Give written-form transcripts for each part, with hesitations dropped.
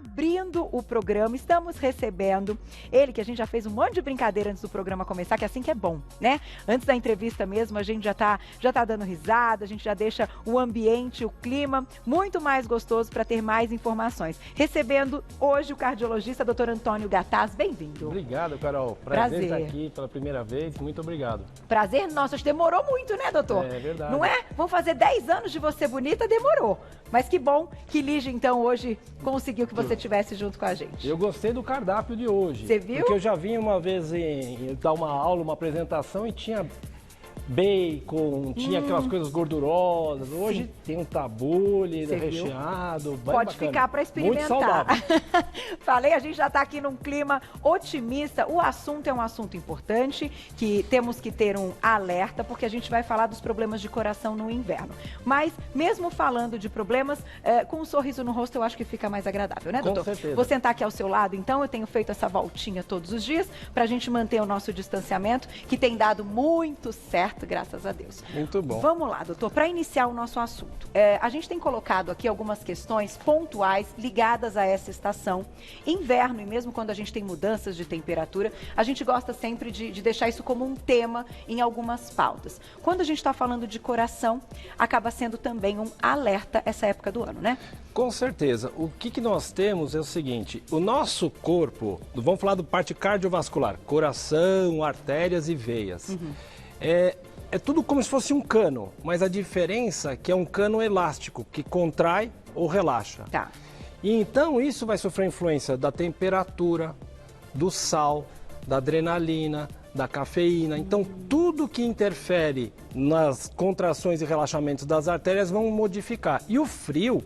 abrindo o programa, estamos recebendo ele, que a gente já fez um monte de brincadeira antes do programa começar, que é assim que é bom, né? Antes da entrevista mesmo, a gente já tá dando risada, a gente já deixa o ambiente, o clima muito mais gostoso para ter mais informações. Recebendo hoje o cardiologista Dr. Antônio Gataz, bem-vindo. Obrigado, Carol. Prazer estar aqui pela primeira vez, muito obrigado. Prazer, nossa, demorou muito, né, doutor? É verdade. Não é? Vamos fazer 10 anos de Você Bonita, demorou. Mas que bom que Lígia, então, hoje conseguiu que você estivesse junto com a gente. Eu gostei do cardápio de hoje. Você viu? Porque eu já vim uma vez dar uma aula, uma apresentação e tinha bacon, tinha aquelas coisas gordurosas. Hoje Sim. tem um tabule recheado. Pode bacana. ficar para experimentar. Muito saudável. Falei, a gente já está aqui num clima otimista. O assunto é um assunto importante, que temos que ter um alerta, porque a gente vai falar dos problemas de coração no inverno. Mas, mesmo falando de problemas, com um sorriso no rosto, eu acho que fica mais agradável, né, doutor? Com certeza. Vou sentar aqui ao seu lado, então. Eu tenho feito essa voltinha todos os dias, para a gente manter o nosso distanciamento, que tem dado muito certo, graças a Deus. Muito bom. Vamos lá, doutor, para iniciar o nosso assunto. A gente tem colocado aqui algumas questões pontuais ligadas a essa estação. Inverno, e mesmo quando a gente tem mudanças de temperatura, a gente gosta sempre de deixar isso como um tema em algumas pautas. Quando a gente está falando de coração, acaba sendo também um alerta essa época do ano, né? Com certeza. O que nós temos é o seguinte, o nosso corpo, vamos falar do parte cardiovascular, coração, artérias e veias. É tudo como se fosse um cano, mas a diferença é que é um cano elástico, que contrai ou relaxa. Tá. E então isso vai sofrer influência da temperatura, do sal, da adrenalina, da cafeína. Então tudo que interfere nas contrações e relaxamentos das artérias vão modificar. E o frio,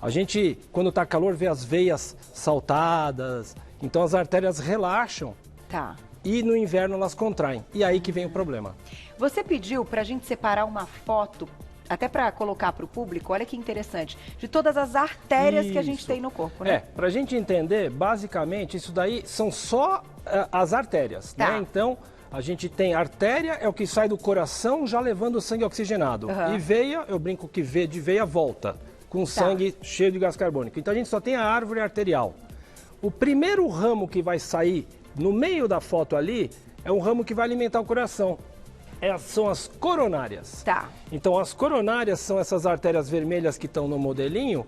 a gente, quando está calor, vê as veias saltadas, então as artérias relaxam. Tá. E no inverno elas contraem. E aí que vem o problema. Você pediu para a gente separar uma foto, até para colocar para o público, olha que interessante, de todas as artérias que a gente tem no corpo, né? Para a gente entender, basicamente, isso daí são só as artérias, tá, né? Então, a gente tem artéria, é o que sai do coração já levando o sangue oxigenado. E veia, eu brinco que de veia volta, com sangue cheio de gás carbônico. Então, a gente só tem a árvore arterial. O primeiro ramo que vai sair no meio da foto ali é um ramo que vai alimentar o coração. São as coronárias. Tá. Então, as coronárias são essas artérias vermelhas que estão no modelinho,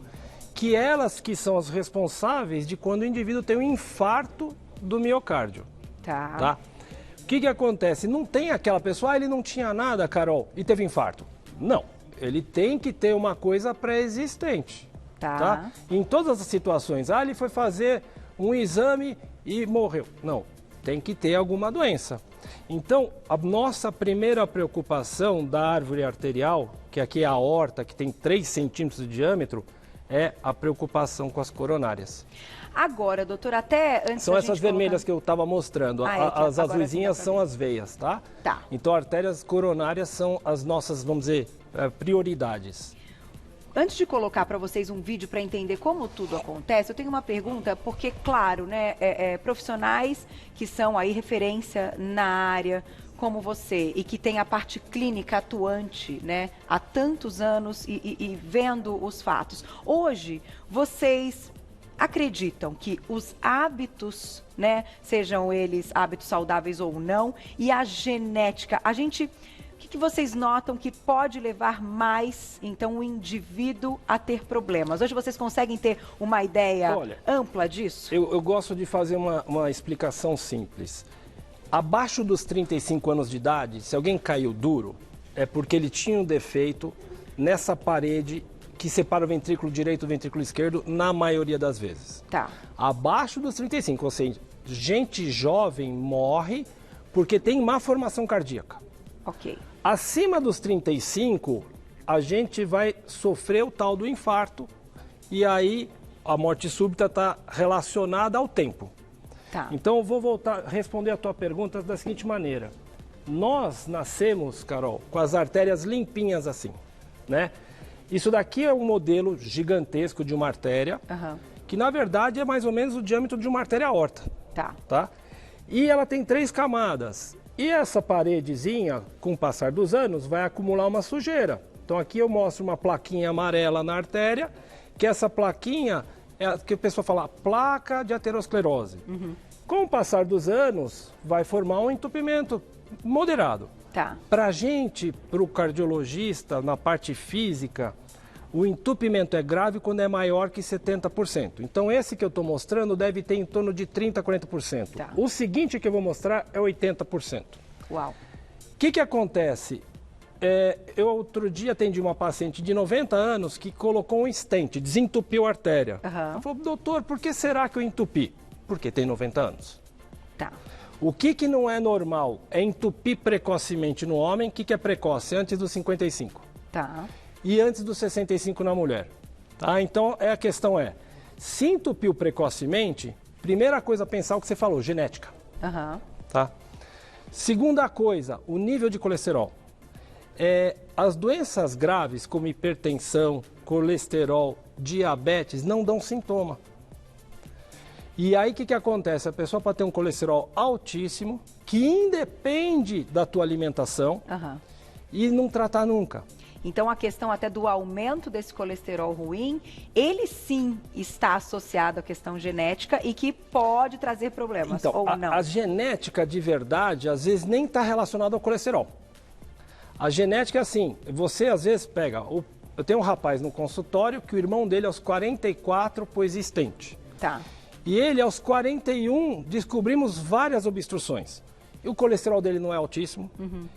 que elas que são as responsáveis de quando o indivíduo tem um infarto do miocárdio. Tá. O que acontece? Não tem aquela pessoa, ele não tinha nada, Carol, e teve infarto. Não, ele tem que ter uma coisa pré-existente. Tá? Em todas as situações, ele foi fazer um exame e morreu. Não, tem que ter alguma doença. Então, a nossa primeira preocupação da árvore arterial, que aqui é a aorta, que tem 3 centímetros de diâmetro, é a preocupação com as coronárias. Agora, doutor, até antes são essas vermelhas que eu estava mostrando. As azuisinhas são as veias, tá? Tá. Então, artérias coronárias são as nossas, vamos dizer, prioridades. Antes de colocar para vocês um vídeo para entender como tudo acontece, eu tenho uma pergunta, porque, claro, né, profissionais que são aí referência na área, como você, e que tem a parte clínica atuante, né, há tantos anos e vendo os fatos. Hoje, vocês acreditam que os hábitos, né, sejam eles hábitos saudáveis ou não, e a genética, o que vocês notam que pode levar mais, então, o indivíduo a ter problemas? Hoje vocês conseguem ter uma ideia ampla disso? Eu gosto de fazer uma explicação simples. Abaixo dos 35 anos de idade, se alguém caiu duro, é porque ele tinha um defeito nessa parede que separa o ventrículo direito do ventrículo esquerdo, na maioria das vezes. Tá. Abaixo dos 35, ou seja, gente jovem morre porque tem má formação cardíaca. Ok. Acima dos 35, a gente vai sofrer o tal do infarto e aí a morte súbita está relacionada ao tempo. Tá. Então eu vou voltar a responder a tua pergunta da seguinte maneira. Nós nascemos, Carol, com as artérias limpinhas assim, né? Isso daqui é um modelo gigantesco de uma artéria, que na verdade é mais ou menos o diâmetro de uma artéria aorta. Tá? E ela tem 3 camadas. E essa paredezinha, com o passar dos anos, vai acumular uma sujeira. Então aqui eu mostro uma plaquinha amarela na artéria, que essa plaquinha é que a pessoa fala placa de aterosclerose. Com o passar dos anos, vai formar um entupimento moderado. Tá. Para a gente, para o cardiologista, na parte física, o entupimento é grave quando é maior que 70%. Então, esse que eu estou mostrando deve ter em torno de 30% a 40%. Tá. O seguinte que eu vou mostrar é 80%. Uau. O que acontece? Eu outro dia atendi uma paciente de 90 anos que colocou um stent, desentupiu a artéria. Ela falou, doutor, por que será que eu entupi? Porque tem 90 anos. Tá. O que não é normal é entupir precocemente no homem. O que é precoce? Antes dos 55. Tá. E antes dos 65 na mulher. Tá? Então, a questão é, se entupiu precocemente, primeira coisa a pensar o que você falou, genética. Tá? Segunda coisa, o nível de colesterol. As doenças graves, como hipertensão, colesterol, diabetes, não dão sintoma. E aí, o que acontece? A pessoa pode ter um colesterol altíssimo, que independe da tua alimentação, e não tratar nunca. Então, a questão até do aumento desse colesterol ruim, ele sim está associado à questão genética e que pode trazer problemas, então, ou não? A genética de verdade, às vezes, nem está relacionada ao colesterol. A genética é assim, você às vezes pega... Eu tenho um rapaz no consultório que o irmão dele aos 44 pôs stent. Tá. E ele aos 41 descobrimos várias obstruções. E o colesterol dele não é altíssimo,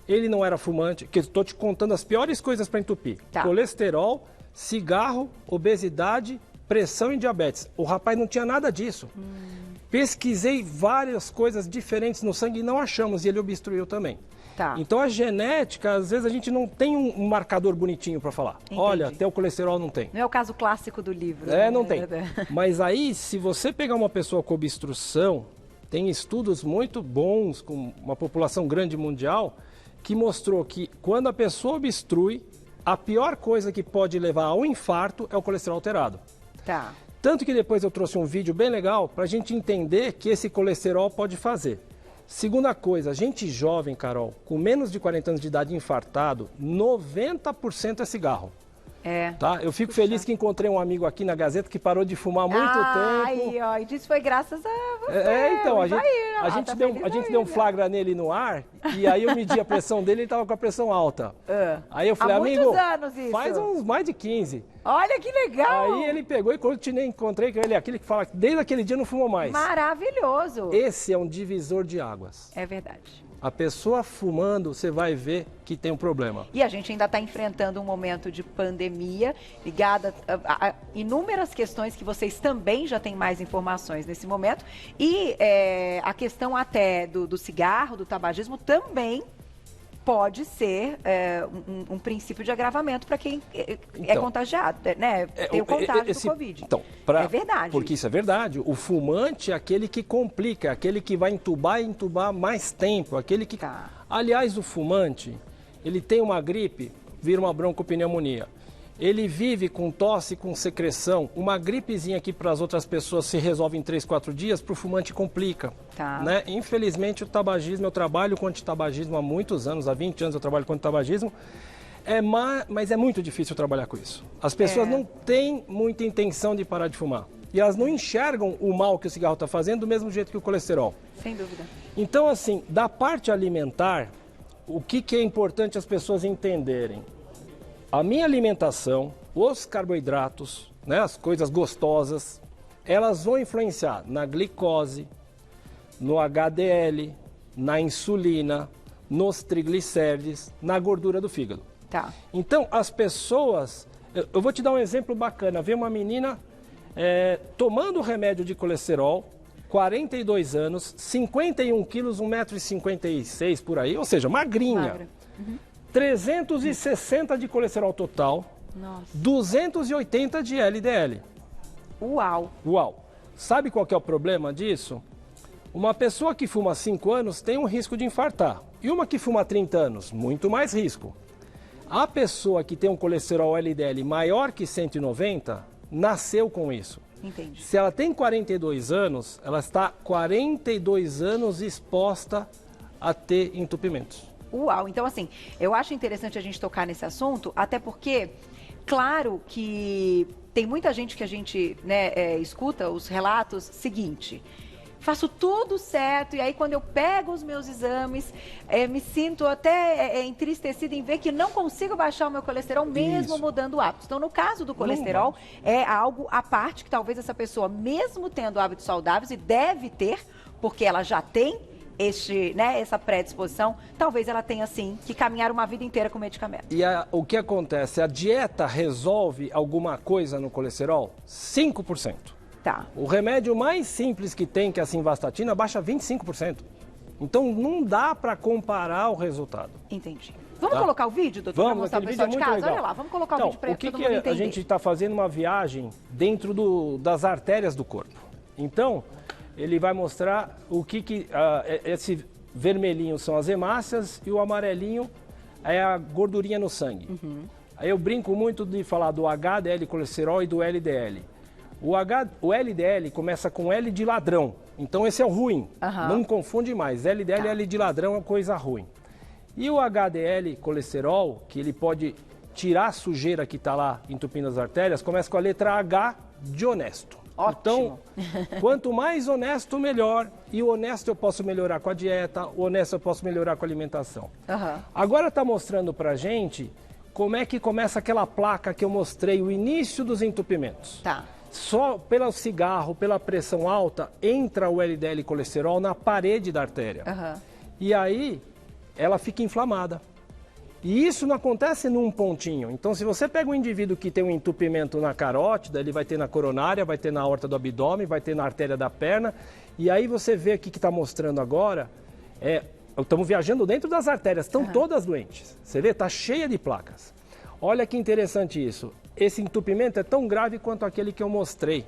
ele não era fumante, que estou te contando as piores coisas para entupir. Tá. Colesterol, cigarro, obesidade, pressão e diabetes. O rapaz não tinha nada disso. Pesquisei várias coisas diferentes no sangue e não achamos, e ele obstruiu também. Tá. Então a genética, às vezes a gente não tem um marcador bonitinho para falar. Entendi. Olha, teu colesterol não tem. Não é o caso clássico do livro. Não tem. Mas aí, se você pegar uma pessoa com obstrução, tem estudos muito bons com uma população grande mundial que mostrou que quando a pessoa obstrui, a pior coisa que pode levar ao infarto é o colesterol alterado. Tá. Tanto que depois eu trouxe um vídeo bem legal para a gente entender que esse colesterol pode fazer. Segunda coisa, gente jovem, Carol, com menos de 40 anos de idade infartado, 90% é cigarro. Tá? Eu fico feliz que encontrei um amigo aqui na Gazeta que parou de fumar há muito tempo. Aí, ó, e disso foi graças a você. Então, a gente deu um flagra nele no ar e aí eu medi a pressão dele e ele estava com a pressão alta. Aí eu falei, amigo, faz uns mais de 15. Olha que legal! Aí ele pegou e encontrei com ele, aquele que fala que desde aquele dia não fumou mais. Maravilhoso! Esse é um divisor de águas. É verdade. A pessoa fumando, você vai ver que tem um problema. E a gente ainda está enfrentando um momento de pandemia ligada a inúmeras questões que vocês também já têm mais informações nesse momento. E a questão até do cigarro, do tabagismo, também pode ser um princípio de agravamento para quem é contagiado, né? Tem o contágio do Covid. Então, é verdade. Porque isso é verdade. O fumante é aquele que complica, é aquele que vai entubar e entubar mais tempo, aquele que... Tá. Aliás, o fumante, ele tem uma gripe, vira uma broncopneumonia. Ele vive com tosse, com secreção. Uma gripezinha aqui para as outras pessoas se resolve em 3, 4 dias, para o fumante complica. Tá. Né? Infelizmente, o tabagismo, eu trabalho com antitabagismo há muitos anos, há 20 anos eu trabalho com antitabagismo, mas é muito difícil trabalhar com isso. As pessoas não têm muita intenção de parar de fumar. E elas não enxergam o mal que o cigarro está fazendo do mesmo jeito que o colesterol. Sem dúvida. Então, assim, da parte alimentar, o que é importante as pessoas entenderem? A minha alimentação, os carboidratos, né, as coisas gostosas, elas vão influenciar na glicose, no HDL, na insulina, nos triglicérides, na gordura do fígado. Tá. Então, as pessoas... Eu vou te dar um exemplo bacana. Vê uma menina tomando remédio de colesterol, 42 anos, 51 quilos, 1,56 m por aí, ou seja, magrinha. Magra. 360 de colesterol total, Nossa. 280 de LDL. Uau! Uau! Sabe qual que é o problema disso? Uma pessoa que fuma há 5 anos tem um risco de infartar. E uma que fuma há 30 anos, muito mais risco. A pessoa que tem um colesterol LDL maior que 190, nasceu com isso. Entendi. Se ela tem 42 anos, ela está 42 anos exposta a ter entupimentos. Uau! Então, assim, eu acho interessante a gente tocar nesse assunto, até porque, claro que tem muita gente que a gente, né, escuta os relatos seguinte: faço tudo certo, e aí quando eu pego os meus exames, me sinto até entristecida em ver que não consigo baixar o meu colesterol, mesmo mudando hábitos. Então, no caso do colesterol, é algo à parte que talvez essa pessoa, mesmo tendo hábitos saudáveis, e deve ter, porque ela já tem essa predisposição, talvez ela tenha, sim, que caminhar uma vida inteira com medicamento. E o que acontece? A dieta resolve alguma coisa no colesterol? 5%. Tá. O remédio mais simples que tem, que é a simvastatina, baixa 25%. Então não dá para comparar o resultado. Entendi. Vamos colocar o vídeo, doutor, para mostrar para o pessoal de casa? Olha lá, vamos colocar o vídeo para todo mundo entender. A gente está fazendo uma viagem dentro das artérias do corpo. Então, ele vai mostrar o que esse vermelhinho são as hemácias e o amarelinho é a gordurinha no sangue. Aí eu brinco muito de falar do HDL colesterol e do LDL. O LDL começa com L de ladrão, então esse é o ruim, não confunde mais. LDL, L de ladrão é coisa ruim. E o HDL colesterol, que ele pode tirar a sujeira que está lá entupindo as artérias, começa com a letra H de honesto. Ótimo. Então, quanto mais honesto, melhor. E o honesto eu posso melhorar com a dieta, o honesto eu posso melhorar com a alimentação. Agora está mostrando para a gente como é que começa aquela placa que eu mostrei, o início dos entupimentos. Tá. Só pelo cigarro, pela pressão alta, entra o LDL colesterol na parede da artéria. E aí, ela fica inflamada. E isso não acontece num pontinho. Então, se você pega um indivíduo que tem um entupimento na carótida, ele vai ter na coronária, vai ter na aorta do abdômen, vai ter na artéria da perna. E aí você vê aqui que está mostrando agora, estamos viajando dentro das artérias, estão todas doentes. Você vê, está cheia de placas. Olha que interessante isso. Esse entupimento é tão grave quanto aquele que eu mostrei.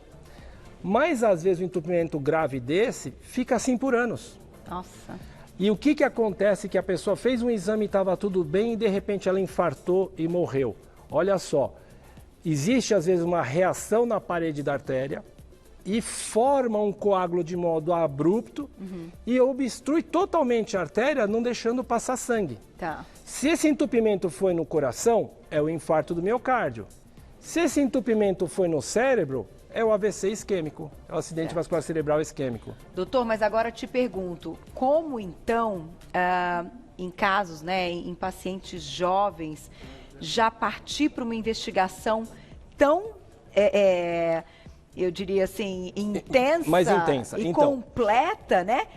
Mas, às vezes, o entupimento grave desse fica assim por anos. Nossa. E o que acontece? Que a pessoa fez um exame e estava tudo bem e, de repente, ela infartou e morreu. Olha só, existe, às vezes, uma reação na parede da artéria e forma um coágulo de modo abrupto e obstrui totalmente a artéria, não deixando passar sangue. Tá. Se esse entupimento foi no coração, é o infarto do miocárdio. Se esse entupimento foi no cérebro, é o AVC isquêmico, é o acidente vascular cerebral isquêmico. Doutor, mas agora te pergunto, como então, em casos, né, em pacientes jovens, já partir para uma investigação tão, eu diria assim, intensa, mais intensa e completa, né?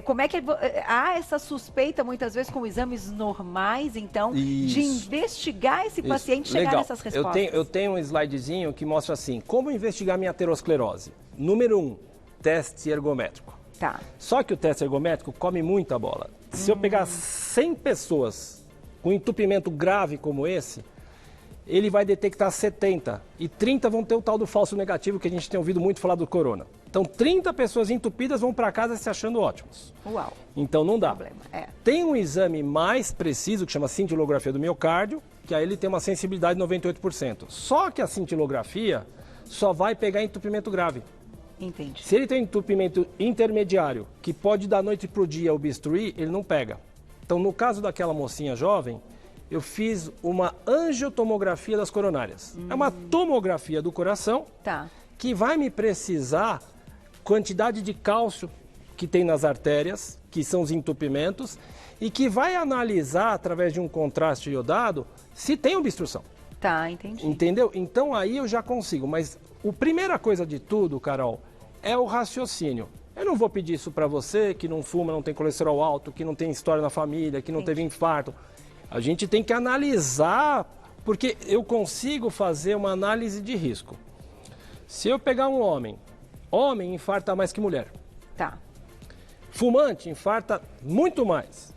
Como é que há essa suspeita, muitas vezes, com exames normais, então, de investigar esse paciente e chegar nessas respostas? Eu tenho um slidezinho que mostra assim, como investigar minha aterosclerose. Número 1, teste ergométrico. Tá. Só que o teste ergométrico come muita bola. Se eu pegar 100 pessoas com entupimento grave como esse, ele vai detectar 70 e 30 vão ter o tal do falso negativo que a gente tem ouvido muito falar do corona. Então, 30 pessoas entupidas vão para casa se achando ótimos. Uau. Então, não dá. Problema. Tem um exame mais preciso que chama cintilografia do miocárdio, que aí ele tem uma sensibilidade de 98%. Só que a cintilografia só vai pegar entupimento grave. Entendi. Se ele tem entupimento intermediário, que pode da noite para o dia obstruir, ele não pega. Então, no caso daquela mocinha jovem, eu fiz uma angiotomografia das coronárias. É uma tomografia do coração que vai me precisar quantidade de cálcio que tem nas artérias, que são os entupimentos, e que vai analisar, através de um contraste iodado, se tem obstrução. Tá, entendi. Entendeu? Então aí eu já consigo. Mas a primeira coisa de tudo, Carol, é o raciocínio. Eu não vou pedir isso para você que não fuma, não tem colesterol alto, que não tem história na família, que não teve infarto. A gente tem que analisar, porque eu consigo fazer uma análise de risco. Se eu pegar um homem infarta mais que mulher. Tá. Fumante infarta muito mais.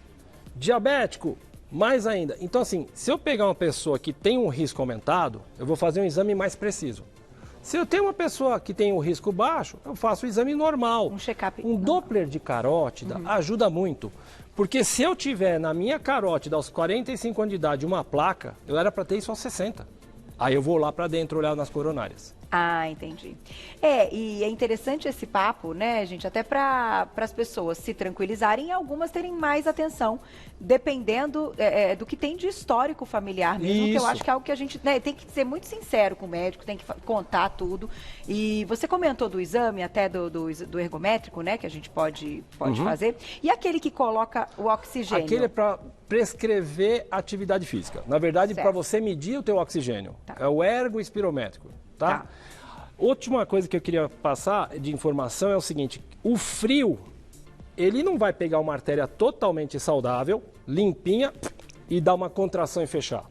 Diabético, mais ainda. Então, assim, se eu pegar uma pessoa que tem um risco aumentado, eu vou fazer um exame mais preciso. Se eu tenho uma pessoa que tem um risco baixo, eu faço o exame normal. Um check-up. Um Doppler de carótida ajuda muito. Porque se eu tiver na minha carótida aos 45 anos de idade uma placa, eu era para ter isso aos 60. Aí eu vou lá para dentro olhar nas coronárias. Ah, entendi. E é interessante esse papo, né, gente, até para as pessoas se tranquilizarem e algumas terem mais atenção, dependendo do que tem de histórico familiar mesmo, que eu acho que é algo que a gente, né, tem que ser muito sincero com o médico, tem que contar tudo. E você comentou do exame, até do ergométrico, né, que a gente pode fazer. E aquele que coloca o oxigênio? Aquele é para prescrever atividade física. Na verdade, para você medir o teu oxigênio. Tá. É o ergoespirométrico. Tá? Última coisa que eu queria passar de informação é o seguinte: o frio, ele não vai pegar uma artéria totalmente saudável, limpinha, e dar uma contração e fechar.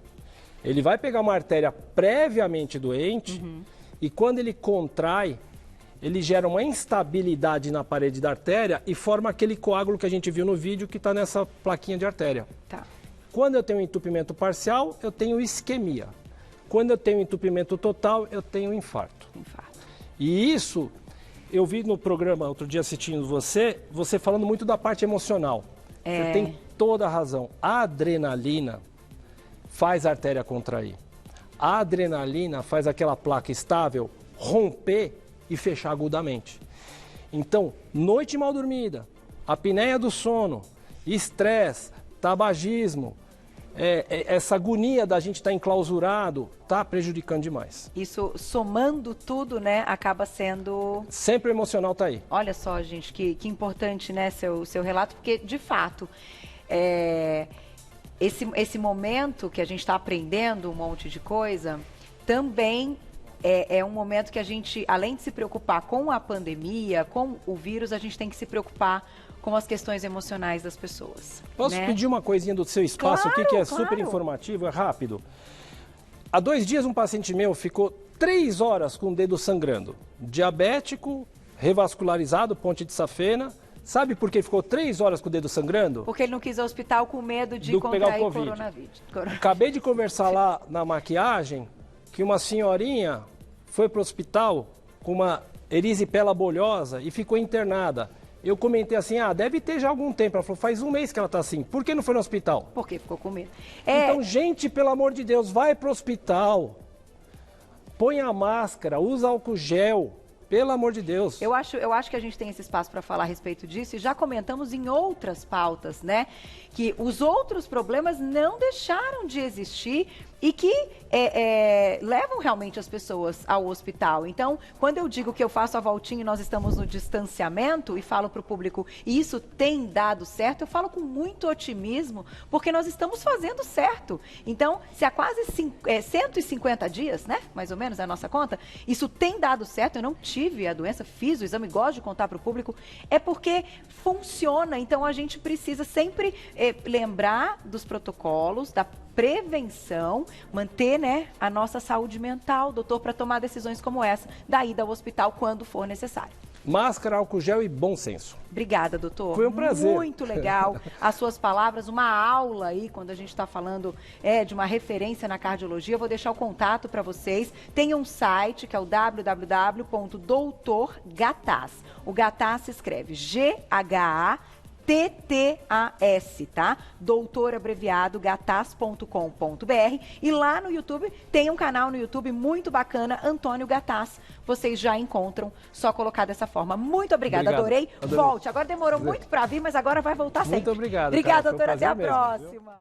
Ele vai pegar uma artéria previamente doente e quando ele contrai, ele gera uma instabilidade na parede da artéria e forma aquele coágulo que a gente viu no vídeo que está nessa plaquinha de artéria. Tá. Quando eu tenho entupimento parcial, eu tenho isquemia. Quando eu tenho entupimento total, eu tenho infarto. E isso, eu vi no programa, outro dia assistindo você falando muito da parte emocional. Você tem toda a razão. A adrenalina faz a artéria contrair. A adrenalina faz aquela placa estável romper e fechar agudamente. Então, noite mal dormida, apneia do sono, estresse, tabagismo, essa agonia da gente estar enclausurado está prejudicando demais. Isso, somando tudo, né, acaba sendo... Sempre o emocional está aí. Olha só, gente, que importante, né, seu relato, porque, de fato, esse momento que a gente está aprendendo um monte de coisa, também é um momento que a gente, além de se preocupar com a pandemia, com o vírus, a gente tem que se preocupar com as questões emocionais das pessoas. Posso pedir uma coisinha do seu espaço aqui, que é super informativo, é rápido? Há 2 dias um paciente meu ficou 3 horas com o dedo sangrando. Diabético, revascularizado, ponte de safena. Sabe por que ficou 3 horas com o dedo sangrando? Porque ele não quis ir ao hospital com medo de contrair coronavírus. Acabei de conversar lá na maquiagem que uma senhorinha foi para o hospital com uma erisipela bolhosa e ficou internada. Eu comentei assim, deve ter já algum tempo. Ela falou, faz 1 mês que ela está assim. Por que não foi no hospital? Porque ficou com medo. Então, gente, pelo amor de Deus, vai para o hospital. Põe a máscara, usa álcool gel. Pelo amor de Deus. Eu acho que a gente tem esse espaço para falar a respeito disso e já comentamos em outras pautas, né? Que os outros problemas não deixaram de existir e que levam realmente as pessoas ao hospital. Então, quando eu digo que eu faço a voltinha e nós estamos no distanciamento e falo para o público, e isso tem dado certo, eu falo com muito otimismo, porque nós estamos fazendo certo. Então, se há quase 150 dias, né, mais ou menos é a nossa conta, isso tem dado certo, eu não tive a doença, fiz o exame, gosto de contar para o público, é porque funciona. Então, a gente precisa sempre lembrar dos protocolos, da prevenção, manter, né, a nossa saúde mental, doutor, para tomar decisões como essa, da ida ao hospital quando for necessário. Máscara, álcool gel e bom senso. Obrigada, doutor. Foi um prazer. Muito legal as suas palavras, uma aula aí, quando a gente está falando de uma referência na cardiologia. Eu vou deixar o contato para vocês. Tem um site que é o www.doutorgataz. O Gataz se escreve GHATTAS, tá? Doutor abreviado, gataz.com.br. E lá no YouTube, tem um canal no YouTube muito bacana, Antônio Gataz. Vocês já encontram, só colocar dessa forma. Muito obrigada, adorei. Volte. Agora demorou muito para vir, mas agora vai voltar sempre. Muito obrigado. Obrigada, doutora. Até a próxima.